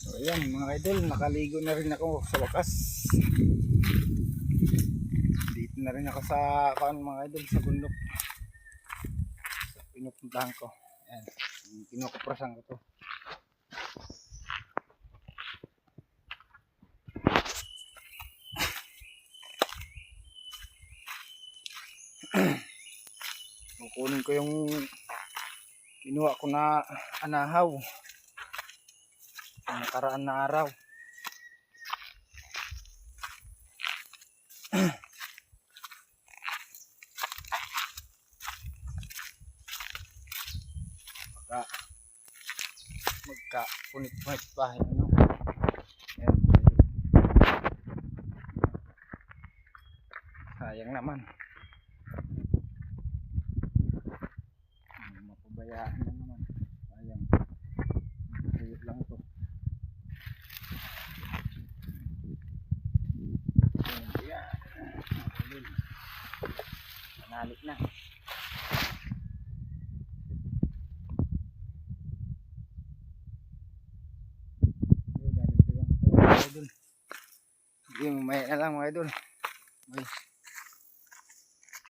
So ayan mga idol, nakaligo na rin ako sa wakas. Dito na rin ako sa mga idol, sa bundok. So, pinupuntahan ko. Ayan, kinukuprasan ko to. Kukunin ko yung kinuha ko na anahaw ang nakaraan na araw. Magka-punit-punit pa ano. Ayan. Sayang naman, mapabayaan na naman. Sayang, tuyot lang to. Ayan, panalik na. Yung may na lang mga idol.